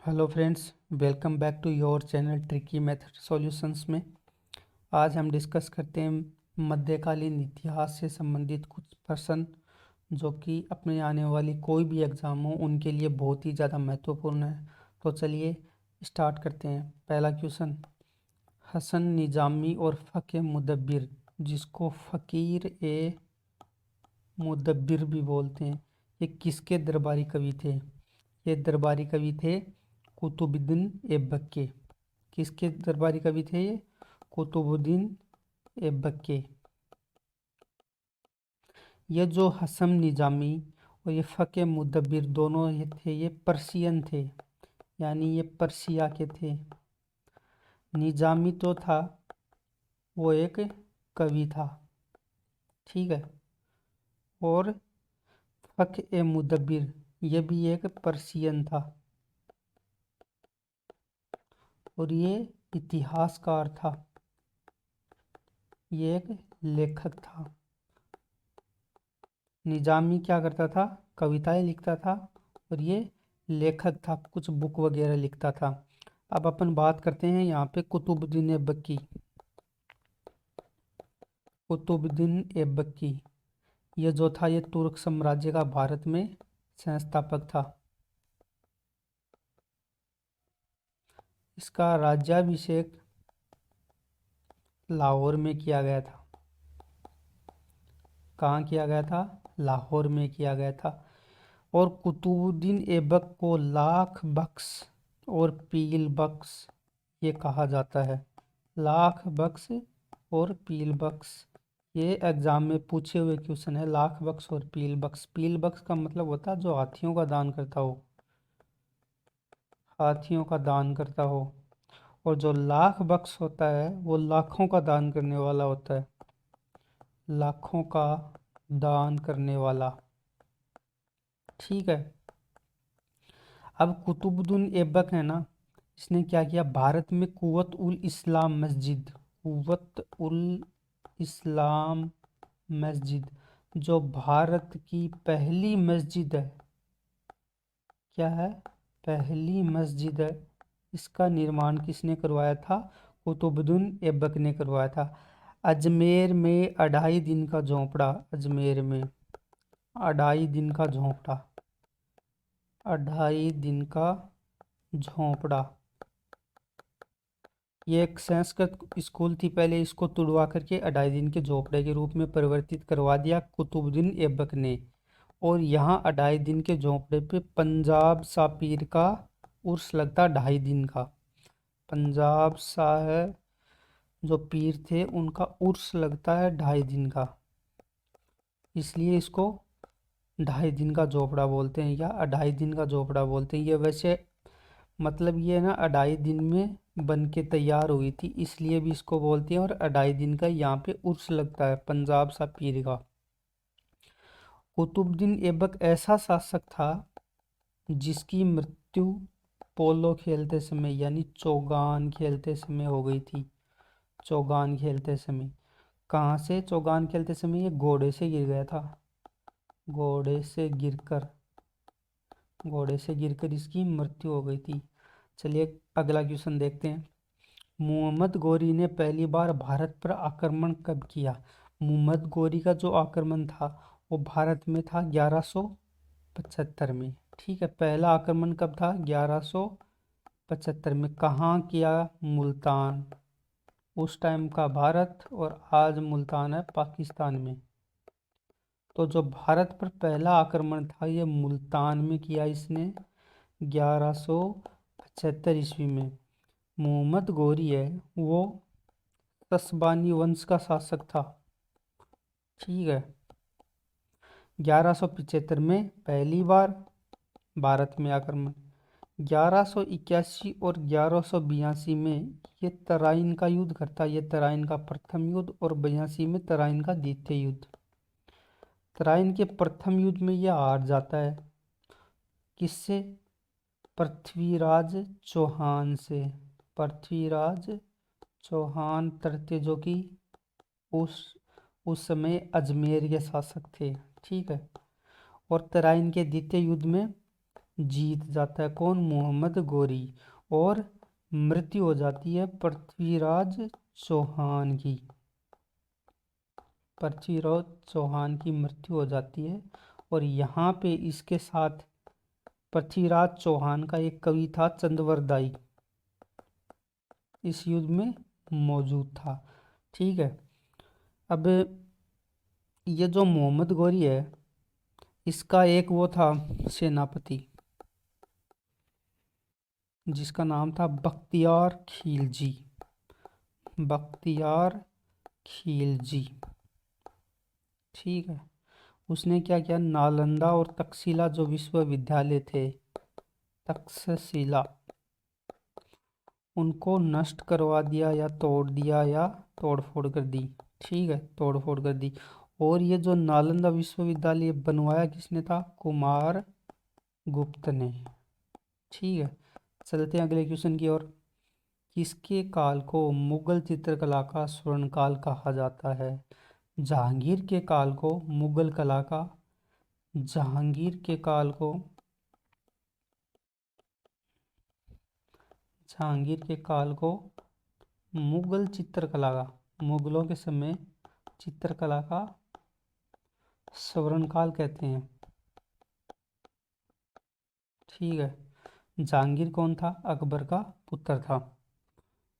Hello friends, welcome back to your channel tricky method solutions में। आज हम discuss करते हैं मध्यकालीन इतिहास से संबंधित कुछ प्रश्न जो कि अपने आने वाली कोई भी एग्ज़ाम हो उनके लिए बहुत ही ज़्यादा महत्वपूर्ण है। तो चलिए स्टार्ट करते हैं। पहला क्वेश्चन, हसन निजामी और फ़क़े मुदब्बिर, जिसको फ़कीर ए मुदब्बिर भी बोलते हैं, ये किसके दरबारी कवि थे? ये दरबारी कवि थे कुतुबुद्दीन ऐबक। किसके दरबारी कवि थे ये? कुतुबुद्दीन ऐबक। ये जो हसन निजामी और ये फ़क़े मुदब्बिर दोनों ये थे, ये पर्शियन थे, यानी ये पर्शिया के थे। निजामी तो था, वो एक कवि था, ठीक है। और फ़क़े मुदब्बिर ये भी एक पर्शियन था और ये इतिहासकार था, ये एक लेखक था। निजामी क्या करता था? कविताएं लिखता था और ये लेखक था, कुछ बुक वगैरह लिखता था। अब अपन बात करते हैं यहाँ पे कुतुबुद्दीन ऐबक की। कुतुबुद्दीन ऐबक की ये जो था, ये तुर्क साम्राज्य का भारत में संस्थापक था। इसका राज्याभिषेक लाहौर में किया गया था। कहाँ किया गया था? लाहौर में किया गया था। और कुतुबुद्दीन ऐबक को लाख बख्श और पील बख्श ये कहा जाता है। लाख बख्श और पील बख्श ये एग्जाम में पूछे हुए क्वेश्चन है। लाख बख्श और पील बख्श, पील बख्श का मतलब होता है जो हाथियों का दान करता हो, हाथियों का दान करता हो। और जो लाख बख्श होता है वो लाखों का दान करने वाला होता है, लाखों का दान करने वाला, ठीक है। अब कुतुबुद्दीन ऐबक है ना, इसने क्या किया? भारत में कुव्वत उल इस्लाम मस्जिद, कुव्वत उल इस्लाम मस्जिद जो भारत की पहली मस्जिद है, क्या है? पहली मस्जिद है। इसका निर्माण किसने करवाया था? कुतुबुद्दीन ऐबक ने करवाया था। अजमेर में 2.5 दिन का झोंपड़ा, अजमेर में 2.5 दिन का झोंपड़ा, 2.5 दिन का झोंपड़ा। ये एक संस्कृत स्कूल थी, पहले इसको तुड़वा करके 2.5 दिन के झोपड़े के रूप में परिवर्तित करवा दिया कुतुबुद्दीन ऐबक ने। और यहाँ 2.5 दिन के झोंपड़े पे पंजाब सा पीर का उर्स लगता 2.5 दिन का। पंजाब साहब जो पीर थे उनका उर्स लगता है 2.5 दिन का, इसलिए इसको 2.5 दिन का झोपड़ा बोलते हैं या 2.5 दिन का झोपड़ा बोलते हैं। ये वैसे मतलब ये ना 2.5 दिन में बन के तैयार हुई थी, इसलिए भी इसको बोलते हैं। और 2.5 दिन का यहाँ पे उर्स लगता है पंजाब सा पीर का। कुतुबुद्दीन ऐबक ऐसा शासक था जिसकी मृत्यु पोलो खेलते समय यानी चौगान खेलते समय हो गई थी। चौगान खेलते समय, कहाँ से? चौगान खेलते समय ये घोड़े से गिर गया था, घोड़े से गिरकर, घोड़े से गिरकर इसकी मृत्यु हो गई थी। चलिए अगला क्वेश्चन देखते हैं। मोहम्मद गोरी ने पहली बार भारत पर आक्रमण कब किया? मोहम्मद गोरी का जो आक्रमण था वो भारत में था 1175 में, ठीक है। पहला आक्रमण कब था? 1175 में। कहाँ किया? मुल्तान। उस टाइम का भारत और आज मुल्तान है पाकिस्तान में। तो जो भारत पर पहला आक्रमण था ये मुल्तान में किया इसने 1175 ईस्वी में। मोहम्मद गोरी है वो तसबानी वंश का शासक था, ठीक है। 1175 में पहली बार भारत में आक्रमण। 1181 और 1182 में ये तराइन का युद्ध करता है, ये तराइन का प्रथम युद्ध, और 82 में तराइन का द्वितीय युद्ध। तराइन के प्रथम युद्ध में यह हार जाता है, किससे? पृथ्वीराज चौहान से। पृथ्वीराज चौहान तरते जो कि उस समय अजमेर के शासक थे, ठीक है। और तराइन के द्वितीय युद्ध में जीत जाता है कौन, मोहम्मद गोरी, और मृत्यु हो जाती है पृथ्वीराज चौहान की। पृथ्वीराज चौहान की मृत्यु हो जाती है। और यहाँ पे इसके साथ पृथ्वीराज चौहान का एक कवि था चंद्रवरदाई, इस युद्ध में मौजूद था। ठीक है। अब ये जो मोहम्मद गोरी है, इसका एक वो था सेनापति जिसका नाम था बख्तियार खिलजी। बख्तियार खिलजी। ठीक है। उसने क्या किया, नालंदा और तक्षशिला जो विश्वविद्यालय थे, तक्षशिला, उनको नष्ट करवा दिया या तोड़ दिया या तोड़फोड़ कर दी। ठीक है, तोड़फोड़ कर दी। और ये जो नालंदा विश्वविद्यालय बनवाया किसने था, कुमार गुप्त ने। ठीक है। चलते हैं अगले क्वेश्चन की ओर। किसके काल को मुगल चित्रकला का स्वर्ण काल कहा जाता है। जहांगीर के काल को मुगल कला का, जहांगीर के काल को, जहांगीर के काल को मुगल चित्रकला का, मुगलों के समय चित्रकला का स्वर्ण काल कहते हैं। ठीक है। जहांगीर कौन था, अकबर का पुत्र था।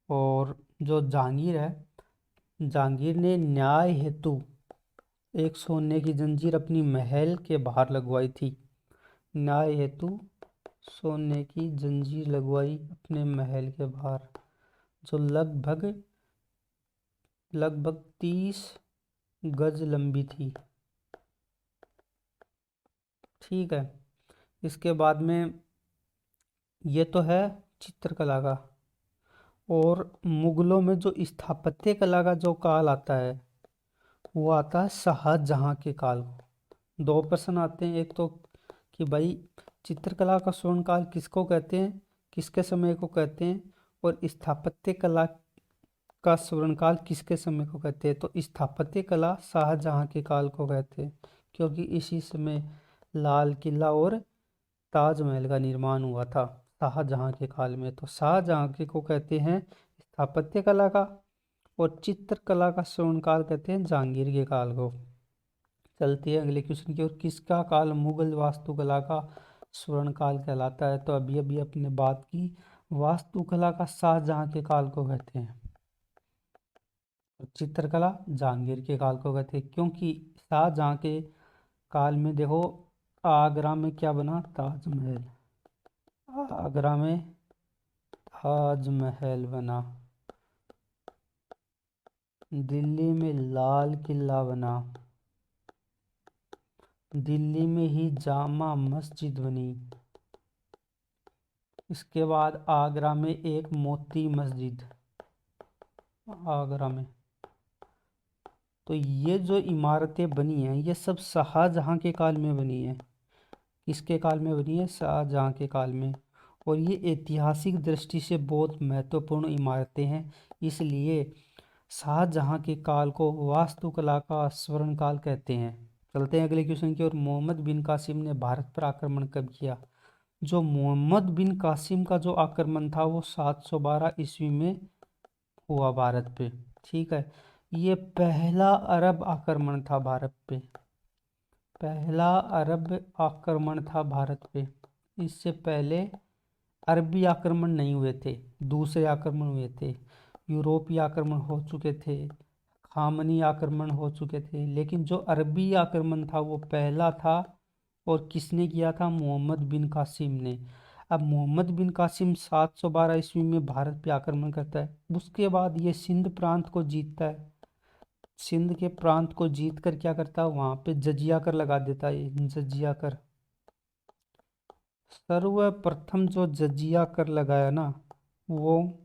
और जो जहांगीर है, जहांगीर ने न्याय हेतु एक सोने की जंजीर अपनी महल के बाहर लगवाई थी। न्याय हेतु सोने की जंजीर लगवाई अपने महल के बाहर, जो लगभग लगभग 30 गज लंबी थी। ठीक है। इसके बाद में ये तो है चित्रकला का। और मुगलों में जो स्थापत्य कला का जो काल आता है, वो आता है शाहजहां के काल। दो प्रश्न आते हैं, एक तो कि भाई चित्रकला का स्वर्ण काल किसको कहते हैं, किसके समय को कहते हैं, और स्थापत्य कला का स्वर्ण काल किसके समय को कहते हैं। तो स्थापत्य कला शाहजहां के काल को कहते हैं, क्योंकि इसी समय लाल किला और ताजमहल का निर्माण हुआ था शाहजहां के काल में। तो शाहजहां के को कहते हैं स्थापत्य कला का, और चित्रकला का स्वर्ण काल कहते हैं जहांगीर के काल को। चलती है अगले क्वेश्चन की ओर। किसका काल मुगल वास्तुकला का स्वर्ण काल कहलाता है। तो अभी अभी अपने बात की, वास्तुकला का शाहजहां के काल को कहते हैं, और चित्रकला जहांगीर के काल को कहते हैं। क्योंकि शाहजहां के काल में देखो, आगरा में क्या बना, ताजमहल। आगरा में ताजमहल बना, दिल्ली में लाल किला बना, दिल्ली में ही जामा मस्जिद बनी, इसके बाद आगरा में एक मोती मस्जिद, आगरा में। तो ये जो इमारतें बनी हैं, ये सब शाहजहां के काल में बनी है। किसके काल में बनी है, शाहजहां के काल में। और ये ऐतिहासिक दृष्टि से बहुत महत्वपूर्ण इमारतें हैं, इसलिए शाहजहां के काल को वास्तुकला का स्वर्ण काल कहते हैं। चलते हैं अगले क्वेश्चन की ओर। मोहम्मद बिन कासिम ने भारत पर आक्रमण कब किया। जो मोहम्मद बिन कासिम का जो आक्रमण था, वो 712 ईस्वी में हुआ भारत पे। ठीक है। ये पहला अरब आक्रमण था भारत पे, पहला अरब आक्रमण था भारत पे। इससे पहले अरबी आक्रमण नहीं हुए थे, दूसरे आक्रमण हुए थे। यूरोपीय आक्रमण हो चुके थे, खामनी आक्रमण हो चुके थे, लेकिन जो अरबी आक्रमण था वो पहला था। और किसने किया था, मोहम्मद बिन कासिम ने। अब मोहम्मद बिन कासिम 712 ईस्वी में भारत पे आक्रमण करता है। उसके बाद ये सिंध प्रांत को जीतता है। सिंध के प्रांत को जीत कर क्या करता है, वहां पे जजिया कर लगा देता है। जजिया कर, सर्वप्रथम जो जजिया कर लगाया ना, वो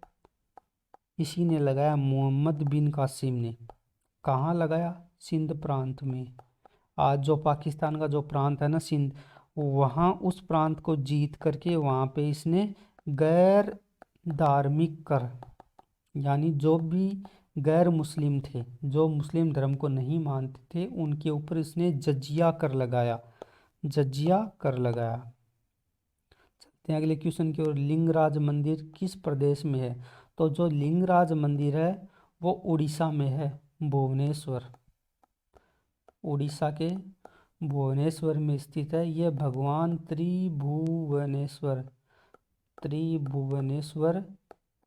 इसी ने लगाया, मोहम्मद बिन कासिम ने। कहाँ लगाया, सिंध प्रांत में। आज जो पाकिस्तान का जो प्रांत है ना, सिंध, वहाँ उस प्रांत को जीत करके वहाँ पे इसने गैर धार्मिक कर, यानी जो भी गैर मुस्लिम थे, जो मुस्लिम धर्म को नहीं मानते थे, उनके ऊपर इसने जजिया कर लगाया, जजिया कर लगाया। हैं अगले क्वेश्चन की ओर। लिंगराज मंदिर किस प्रदेश में है? तो जो लिंगराज मंदिर है वो उड़ीसा में है, भुवनेश्वर। उड़ीसा के भुवनेश्वर में स्थित है। ये भगवान त्रिभुवनेश्वर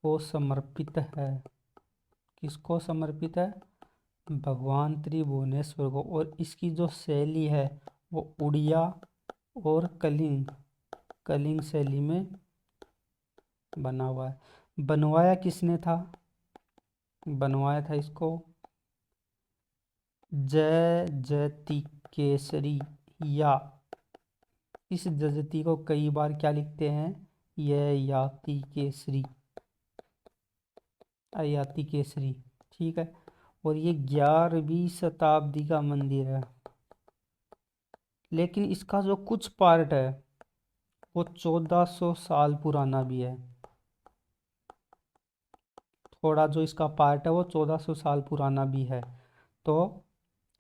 को समर्पित है। किसको समर्पित है? भगवान त्रिभुवनेश्वर को। और इसकी जो शैली है वो उड़िया और कलिंग शैली में बना हुआ है। बनवाया किसने था? बनवाया था इसको जयति केसरी, या इस जजती को कई बार क्या लिखते हैं? ययाति केसरी, अयाति केसरी। ठीक है। और ये 11वीं शताब्दी का मंदिर है, लेकिन इसका जो कुछ पार्ट है वो 1400 साल पुराना भी है। थोड़ा जो इसका पार्ट है वो 1400 साल पुराना भी है। तो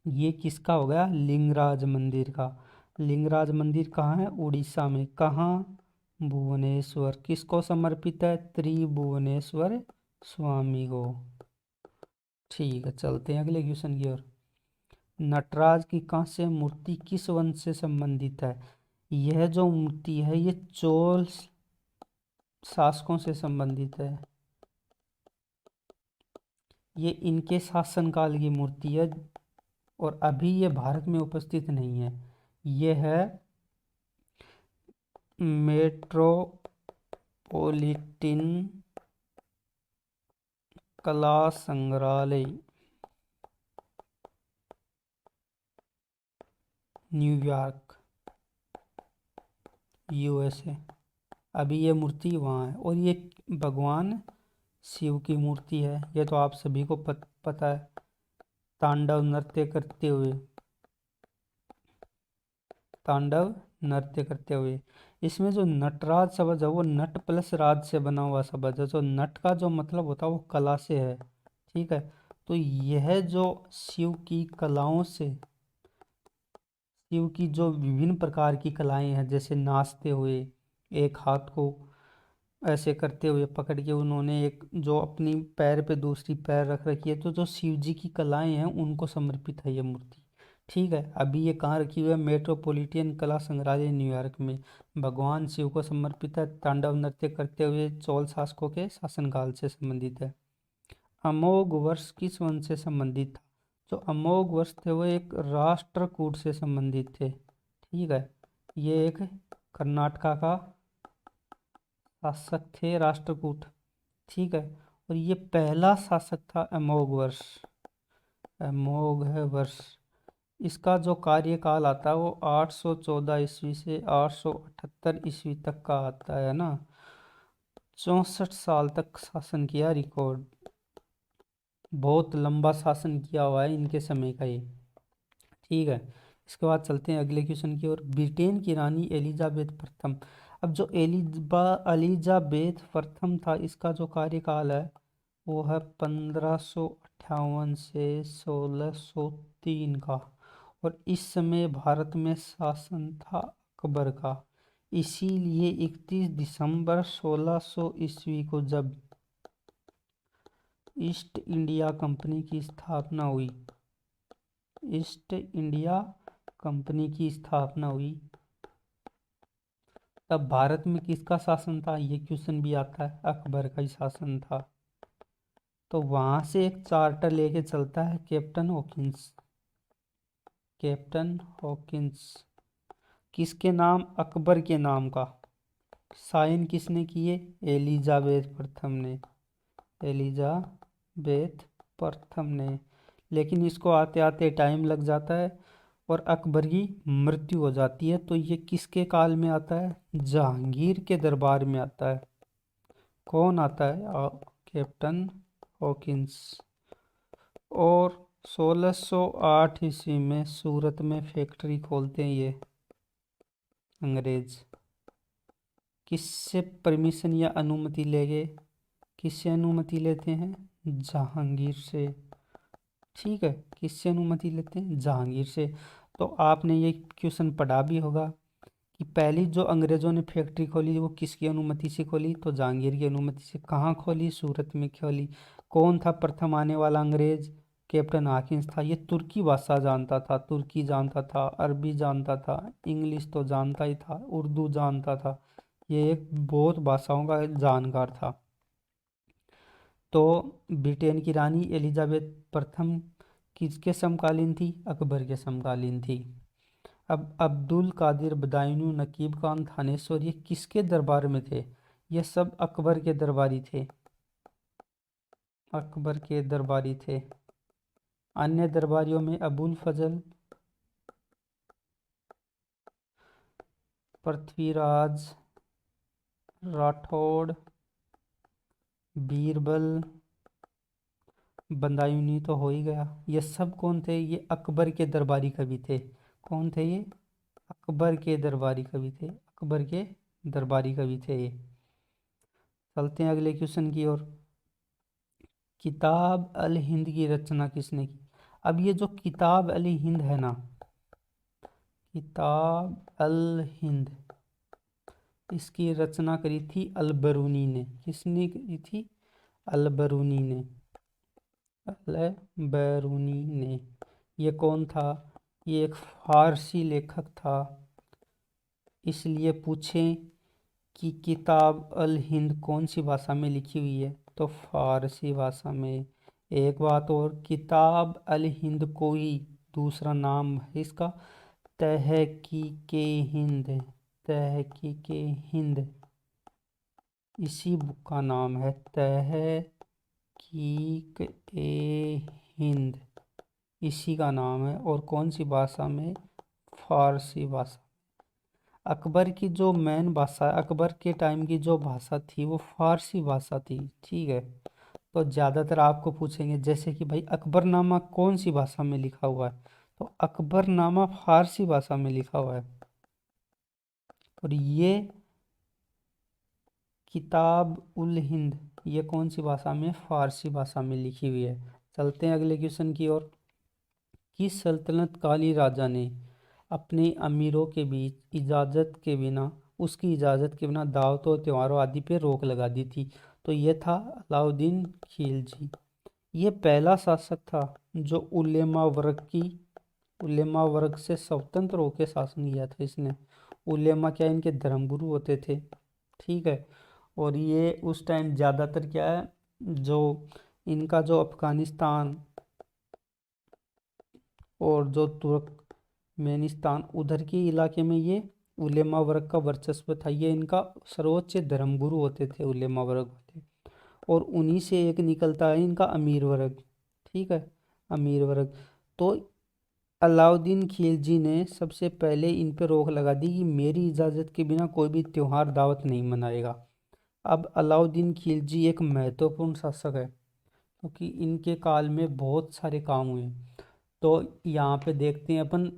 ये किसका हो गया? लिंगराज मंदिर का। लिंगराज मंदिर कहाँ है? उड़ीसा में। कहाँ? भुवनेश्वर। किसको समर्पित है? त्रिभुवनेश्वर स्वामी को। ठीक है, चलते हैं अगले क्वेश्चन की ओर। नटराज की कांस्य मूर्ति किस वंश से संबंधित है? यह जो मूर्ति है ये चोल शासकों से संबंधित है। ये इनके शासनकाल की मूर्ति है और अभी ये भारत में उपस्थित नहीं है। ये है मेट्रोपोलिटन कला संग्रहालय, न्यूयॉर्क, यूएसए। अभी ये मूर्ति वहाँ है। और ये भगवान शिव की मूर्ति है। ये तो आप सभी को पता है। तांडव नृत्य करते हुए। इसमें जो नटराज शब्द है वो नट प्लस राज से बना हुआ शब्द है। जो नट का जो मतलब होता है वो कला से है। ठीक है। तो यह जो शिव की कलाओं से, शिव की जो विभिन्न प्रकार की कलाएं हैं, जैसे नाचते हुए, एक हाथ को ऐसे करते हुए पकड़ के उन्होंने एक जो अपनी पैर पे दूसरी पैर रख रखी है, तो जो शिव जी की कलाएं हैं उनको समर्पित है ये मूर्ति। ठीक है। अभी ये कहाँ रखी हुई है? मेट्रोपॉलिटन कला संग्रहालय, न्यूयॉर्क में। भगवान शिव को समर्पित है। तांडव नृत्य करते हुए चोल शासकों के शासनकाल से संबंधित है। अमोघ वर्ष किस वंश से संबंधित था? जो अमोघ वर्ष थे वो एक राष्ट्रकूट से संबंधित थे। ठीक है। ये एक कर्नाटका का शासक थे, राष्ट्रकूट। ठीक है। और ये पहला शासक था अमोघ वर्ष। अमोघ है वर्ष। इसका जो कार्यकाल आता है वो 814 ईस्वी से 878 ईस्वी तक का आता है ना। 64 साल तक शासन किया रिकॉर्ड। बहुत लंबा शासन किया हुआ है इनके समय का ये। ठीक है। इसके बाद चलते हैं अगले क्वेश्चन की ओर। ब्रिटेन की रानी एलिजाबेथ प्रथम। अब जो एलिजाबेथ प्रथम था, इसका जो कार्यकाल है वो है 1558 से 1603 का। और इस समय भारत में शासन था अकबर का। इसीलिए 31 दिसंबर 1600 ईस्वी को जब ईस्ट इंडिया कंपनी की स्थापना हुई, ईस्ट इंडिया कंपनी की स्थापना हुई, तब भारत में किसका शासन था? ये क्वेश्चन भी आता है। अकबर का ही शासन था। तो वहां से एक चार्टर लेके चलता है कैप्टन हॉकिंस। कैप्टन हॉकिंस किसके नाम? अकबर के नाम का। साइन किसने किए? एलिजाबेथ प्रथम ने। एलिजाबेथ प्रथम ने। लेकिन इसको आते आते टाइम लग जाता है और अकबर की मृत्यु हो जाती है। तो ये किसके काल में आता है? जहांगीर के दरबार में आता है। कौन आता है? Captain Hawkins. और 1608 ईस्वी में सूरत में फैक्ट्री खोलते हैं ये अंग्रेज। किससे परमिशन या अनुमति लेके? किससे अनुमति लेते हैं? जहांगीर से। ठीक है। किससे अनुमति लेते हैं? जहांगीर से। तो आपने ये क्वेश्चन पढ़ा भी होगा कि पहली जो अंग्रेजों ने फैक्ट्री खोली वो किसकी अनुमति से खोली, तो जहांगीर की अनुमति से। कहाँ खोली, सूरत में खोली। कौन था प्रथम आने वाला अंग्रेज, कैप्टन हाकिंस था। ये तुर्की भाषा जानता था, तुर्की जानता था, अरबी जानता था, इंग्लिश तो जानता ही था, उर्दू जानता था। ये एक बहुत भाषाओं का जानकार था। तो ब्रिटेन की रानी एलिजाबेथ प्रथम किसके समकालीन थी, अकबर के समकालीन थी। अब अब्दुल कादिर बदायूं, नकीब खान थानेश्वर, ये किसके दरबार में थे, ये सब अकबर के दरबारी थे, अकबर के दरबारी थे। अन्य दरबारियों में अबुल फजल, पृथ्वीराज राठौड़, बीरबल, बदायूंनी तो हो ही गया। ये सब कौन थे, ये अकबर के दरबारी कवि थे। कौन थे ये, अकबर के दरबारी कवि थे, अकबर के दरबारी कवि थे ये। चलते हैं अगले क्वेश्चन की ओर। किताब अल हिंद की रचना किसने की। अब ये जो किताब अल हिंद है ना, किताब अल हिंद, इसकी रचना करी थी अल बरूनी ने। किसने करी थी, अल बरूनी ने, अल बरूनी ने। ये कौन था, ये एक फारसी लेखक था। इसलिए पूछें कि किताब अल हिंद कौन सी भाषा में लिखी हुई है, तो फारसी भाषा में। एक बात और, किताब अल हिंद को ही दूसरा नाम है इसका तहकीके हिंद, तहकीके हिंद, इसी बुक का नाम है तहकीक ए हिंद, इसी का नाम है। और कौन सी भाषा में, फारसी भाषा। अकबर की जो मेन भाषा, अकबर के टाइम की जो भाषा थी वो फारसी भाषा थी, ठीक है। तो ज़्यादातर आपको पूछेंगे जैसे कि भाई अकबरनामा कौन सी भाषा में लिखा हुआ है, तो अकबरनामा फारसी भाषा में लिखा हुआ है। और ये किताब उल हिंद, ये कौन सी भाषा में, फारसी भाषा में लिखी हुई है। चलते हैं अगले क्वेश्चन की ओर। किस सल्तनत काली राजा ने अपने अमीरों के बीच इजाज़त के बिना, उसकी इजाज़त के बिना दावतों त्योहारों आदि पे रोक लगा दी थी, तो ये था अलाउद्दीन खिलजी। ये पहला शासक था जो उलेमा वर्ग से स्वतंत्र होकर शासन किया था इसने। उलेमा क्या, इनके धर्मगुरु होते थे, ठीक है। और ये उस टाइम ज़्यादातर क्या है, जो इनका जो अफगानिस्तान और जो तुर्कमेनिस्तान उधर के इलाके में ये उलेमा वर्ग का वर्चस्व था। ये इनका सर्वोच्च धर्मगुरु होते थे उलेमा वर्ग होते। और उन्हीं से एक निकलता है इनका अमीर वर्ग, ठीक है, अमीर वर्ग। तो अलाउद्दीन खिलजी ने सबसे पहले इन पे रोक लगा दी कि मेरी इजाज़त के बिना कोई भी त्योहार दावत नहीं मनाएगा। अब अलाउद्दीन खिलजी एक महत्वपूर्ण शासक है क्योंकि इनके काल में बहुत सारे काम हुए। तो यहाँ पे देखते हैं अपन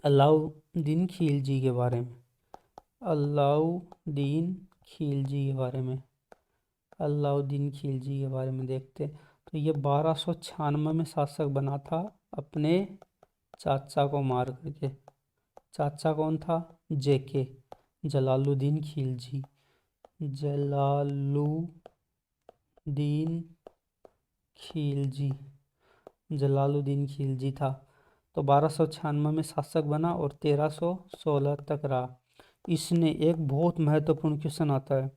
अलाउद्दीन खिलजी के बारे में, अलाउद्दीन खिलजी के बारे में, अलाउद्दीन खिलजी के बारे में देखते हैं। तो ये 1296 में शासक बना था अपने चाचा को मार करके। चाचा कौन था, जेके, जलालुद्दीन खिलजी, जलालुद्दीन खिलजी, जलालुद्दीन खिलजी था। तो 1296 में शासक बना और 1316 तक रहा। इसने एक बहुत महत्वपूर्ण क्वेश्चन आता है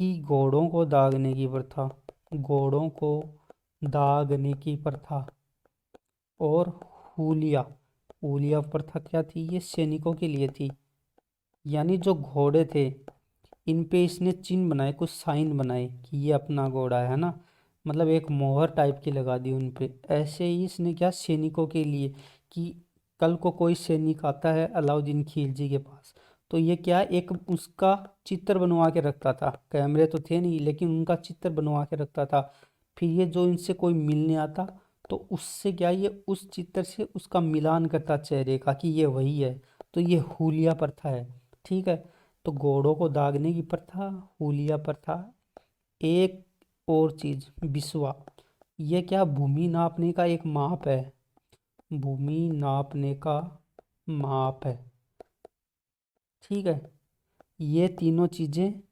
कि घोड़ों को दागने की प्रथा, घोड़ों को दागने की प्रथा और हुलिया, हुलिया प्रथा क्या थी, ये सैनिकों के लिए थी। यानी जो घोड़े थे इन पे इसने चिन्ह बनाए, कुछ साइन बनाए कि ये अपना घोड़ा है ना, मतलब एक मोहर टाइप की लगा दी उन पे। ऐसे ही इसने क्या, सैनिकों के लिए, कि कल को कोई सैनिक आता है अलाउद्दीन खिलजी के पास, तो ये क्या, एक उसका चित्र बनवा के रखता था। कैमरे तो थे नहीं लेकिन उनका चित्र बनवा के रखता था। फिर ये जो इनसे कोई मिलने आता तो उससे क्या, ये उस चित्र से उसका मिलान करता चेहरे का कि ये वही है। तो ये हुलिया प्रथा है, ठीक है। तो घोड़ों को दागने की प्रथा, हुलिया प्रथा। एक और चीज, बिस्वा, ये क्या, भूमि नापने का एक माप है, भूमि नापने का माप है, ठीक है, ये तीनों चीज़ें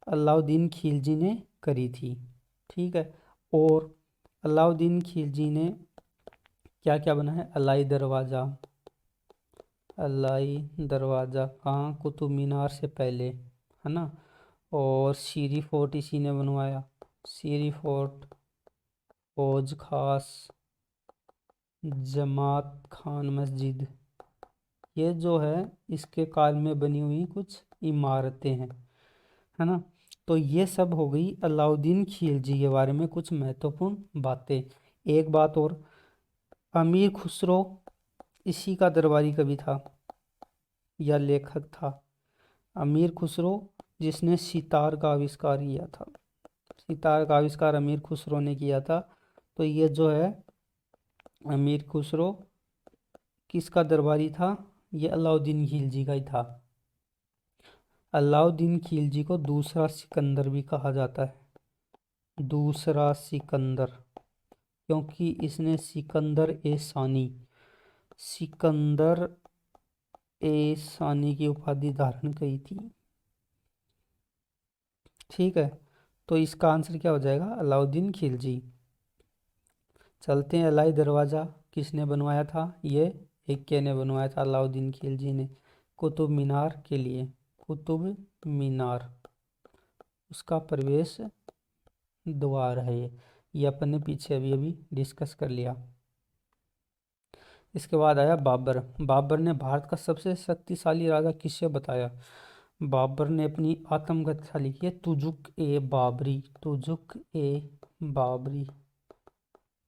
अलाउद्दीन खिलजी ने करी थी। ठीक है, और अलाउद्दीन खिलजी ने क्या क्या बनाया? अलाई दरवाज़ा, अलाई दरवाज़ा कहाँ? कुतुब मीनार से पहले, है ना। और शीरी फोर्ट इसी ने बनवाया, शीरी फोर्ट, हौज खास, जमात खान मस्जिद, ये जो है इसके काल में बनी हुई कुछ इमारतें हैं, है ना। तो ये सब हो गई अलाउद्दीन खिलजी के बारे में कुछ महत्वपूर्ण बातें। एक बात और, अमीर खुसरो इसी का दरबारी कवि था या लेखक था। अमीर खुसरो जिसने सितार का आविष्कार किया था, सितार का आविष्कार अमीर खुसरो ने किया था। तो ये जो है अमीर खुसरो किसका दरबारी था? ये अलाउद्दीन खिलजी का ही था। अलाउद्दीन खिलजी को दूसरा सिकंदर भी कहा जाता है, दूसरा सिकंदर, क्योंकि इसने सिकंदर ए सानी, सिकंदर ए सानी की उपाधि धारण की थी। ठीक है, तो इसका आंसर क्या हो जाएगा? अलाउद्दीन खिलजी। चलते हैं, अलाई दरवाज़ा किसने बनवाया था? ये एक्के ने बनवाया था, अलाउद्दीन खिलजी ने। कुतुब मीनार के लिए, कुतुब मीनार उसका प्रवेश द्वार है ये अपन ने पीछे अभी अभी डिस्कस कर लिया। इसके बाद आया बाबर। बाबर ने भारत का सबसे शक्तिशाली राजा किसे बताया? बाबर ने अपनी आत्मकथा लिखी है तुजुक ए बाबरी, तुजुक ए बाबरी।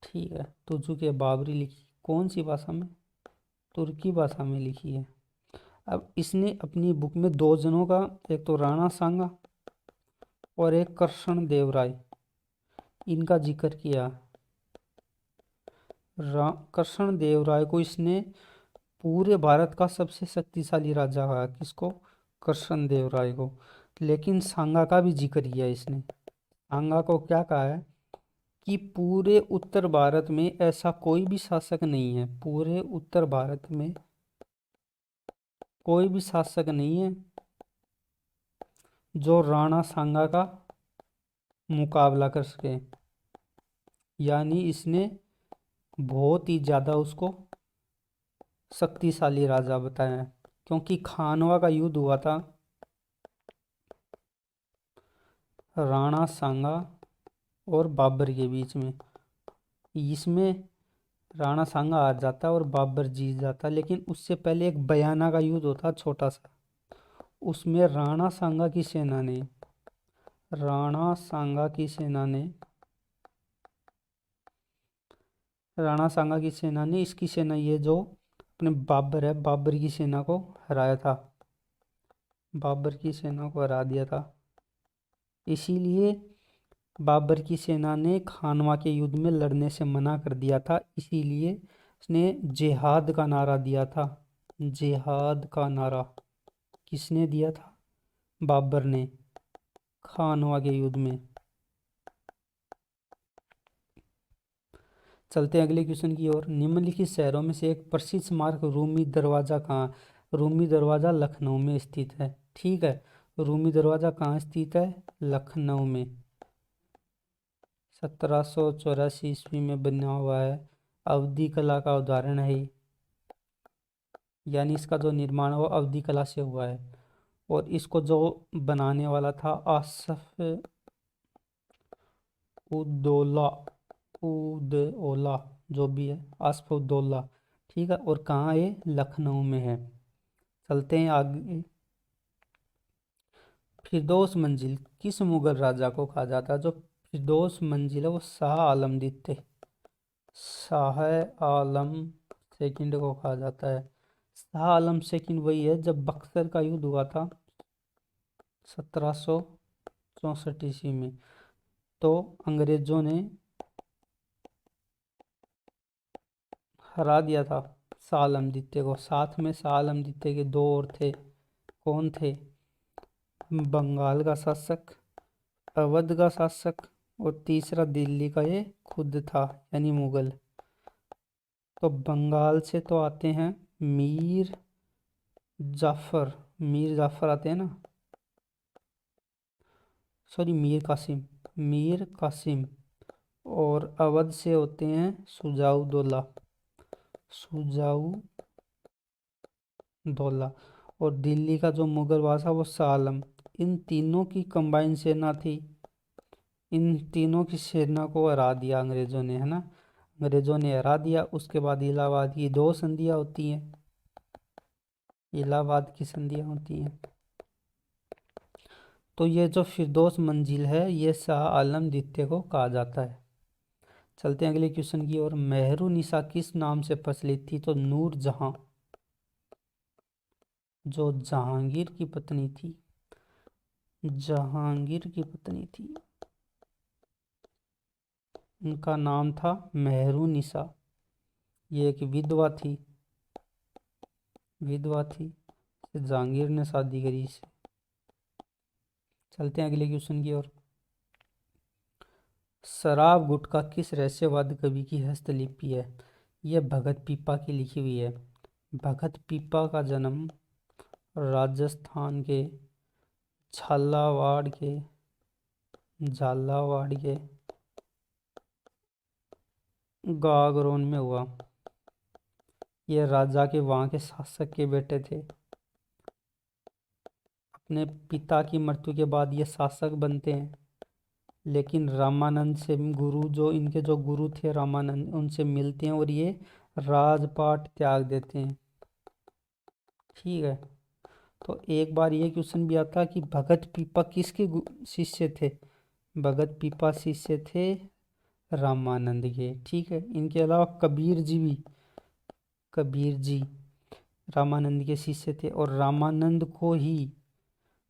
ठीक है, तुजुक ए बाबरी लिखी कौन सी भाषा में? तुर्की भाषा में लिखी है। अब इसने अपनी बुक में दो जनों का, एक तो राणा सांगा और एक कृष्ण देव राय, इनका जिक्र किया। कृष्ण देव राय को इसने पूरे भारत का सबसे शक्तिशाली राजा कहा, किसको? कृष्ण देव राय को। लेकिन सांगा का भी जिक्र किया इसने। सांगा को क्या कहा है कि पूरे उत्तर भारत में ऐसा कोई भी शासक नहीं है, पूरे उत्तर भारत में कोई भी शासक नहीं है जो राणा सांगा का मुकाबला कर सके। यानी इसने बहुत ही ज़्यादा उसको शक्तिशाली राजा बताया है, क्योंकि खानवा का युद्ध हुआ था राणा सांगा और बाबर के बीच में। इसमें राणा सांगा हार जाता और बाबर जीत जाता, लेकिन उससे पहले एक बयाना का युद्ध होता छोटा सा। उसमें राणा सांगा की सेना ने इसकी सेना, ये जो अपने बाबर है, बाबर की सेना को हराया था, बाबर की सेना को हरा दिया था। इसीलिए बाबर की सेना ने खानवा के युद्ध में लड़ने से मना कर दिया था। इसीलिए उसने जिहाद का नारा दिया था। जिहाद का नारा किसने दिया था? बाबर ने, खानवा के युद्ध में। चलते हैं अगले क्वेश्चन की ओर। निम्नलिखित शहरों में से एक प्रसिद्ध स्मारक रूमी दरवाज़ा कहाँ? रूमी दरवाज़ा लखनऊ में स्थित है। ठीक है, रूमी दरवाज़ा कहाँ स्थित है? लखनऊ में। 1784 ईस्वी में बना हुआ है, अवधि कला का उदाहरण है ये। यानी इसका जो निर्माण वो अवधि कला से हुआ है। और इसको जो बनाने वाला था आसफ उद्दौला, उद्दौला जो भी है, आसफ उद्दौला। ठीक है, और कहाँ है? लखनऊ में है। चलते हैं आगे। फिरदौस मंजिल किस मुगल राजा को कहा जाता है? जो फिरदौस मंजिल है वो शाह आलम द्वितीय, शाह आलम सेकंड को कहा जाता है। शाह आलम सेकंड वही है जब बक्सर का युद्ध हुआ था 1764 ईस्वी में, तो अंग्रेजों ने हरा दिया था शाह आलम द्वितीय को। साथ में शाह आलम द्वितीय के दो और थे, कौन थे? बंगाल का शासक, अवध का शासक, और तीसरा दिल्ली का ये खुद था, यानी मुगल। तो बंगाल से तो आते हैं मीर जाफर, मीर जाफर आते हैं ना, सॉरी मीर कासिम। और अवध से होते हैं सुजाऊ दौला। और दिल्ली का जो मुगल बादशाह वो शाह आलम। इन तीनों की कंबाइन सेना थी। इन तीनों की सेना को हरा दिया अंग्रेजों ने, है ना। अंग्रेजों ने हरा दिया। उसके बाद इलाहाबाद की दो संधियाँ होती हैं। इलाहाबाद की संधियाँ होती हैं। तो ये जो फिरदौस मंजिल है ये शाह आलम द्वितीय को कहा जाता है। चलते हैं अगले क्वेश्चन की ओर। मेहरू निसा किस नाम से प्रचलित थी? तो नूर जहां, जो जहांगीर की पत्नी थी। जहांगीर की पत्नी थी, उनका नाम था मेहरू निसा। ये एक विधवा थी। जहांगीर ने शादी करी इससे। चलते हैं अगले क्वेश्चन की ओर। शराब गुटखा किस रहस्यवादी कवि की हस्तलिपि है? यह भगत पीपा की लिखी हुई है। भगत पीपा का जन्म राजस्थान के झालावाड़ के झालावाड़ के गागरोन में हुआ। ये राजा के वहाँ के शासक के बेटे थे। अपने पिता की मृत्यु के बाद ये शासक बनते हैं। लेकिन रामानंद से इनके जो गुरु थे रामानंद, उनसे मिलते हैं और ये राजपाट त्याग देते हैं। ठीक है। तो एक बार ये क्वेश्चन भी आता कि भगत पीपा किसके शिष्य थे? भगत पीपा शिष्य थे रामानंद के। ठीक है। इनके अलावा कबीर जी रामानंद के शिष्य थे। और रामानंद को ही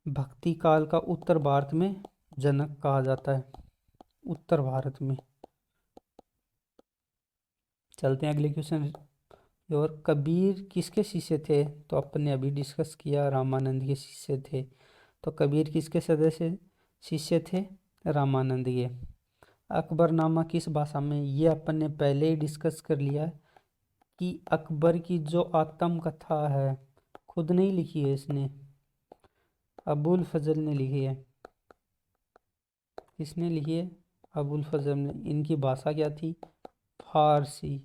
भक्ति काल का उत्तर भारत में जनक कहा जाता है। उत्तर भारत में। चलते हैं अगले क्वेश्चन। और कबीर किसके शिष्य थे? तो अपन ने अभी डिस्कस किया, रामानंद के शिष्य थे। तो कबीर किसके सदस्य शिष्य थे? रामानंद के। अकबरनामा किस भाषा में? ये अपन ने पहले ही डिस्कस कर लिया है कि अकबर की जो आत्मकथा है खुद नहीं लिखी है इसने, अबुल फजल ने लिखी है। किसने लिखी है? अबुल फजल ने। इनकी भाषा क्या थी? फारसी।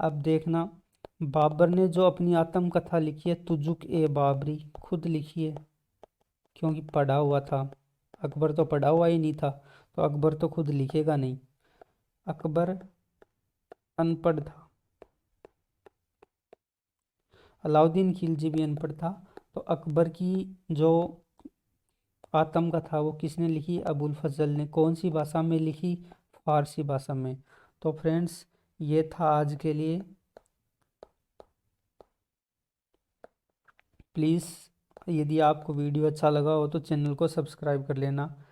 अब देखना, बाबर ने जो अपनी आत्मकथा लिखी है तुजुक ए बाबरी, खुद लिखी है क्योंकि पढ़ा हुआ था। अकबर तो पढ़ा हुआ ही नहीं था, तो अकबर तो खुद लिखेगा नहीं। अकबर अनपढ़ था। अलाउद्दीन खिलजी भी अनपढ़ था। तो अकबर की जो आत्मकथा वो किसने लिखी? अबुल फजल ने। कौन सी भाषा में लिखी? फारसी भाषा में। तो फ्रेंड्स ये था आज के लिए। प्लीज़ यदि आपको वीडियो अच्छा लगा हो तो चैनल को सब्सक्राइब कर लेना।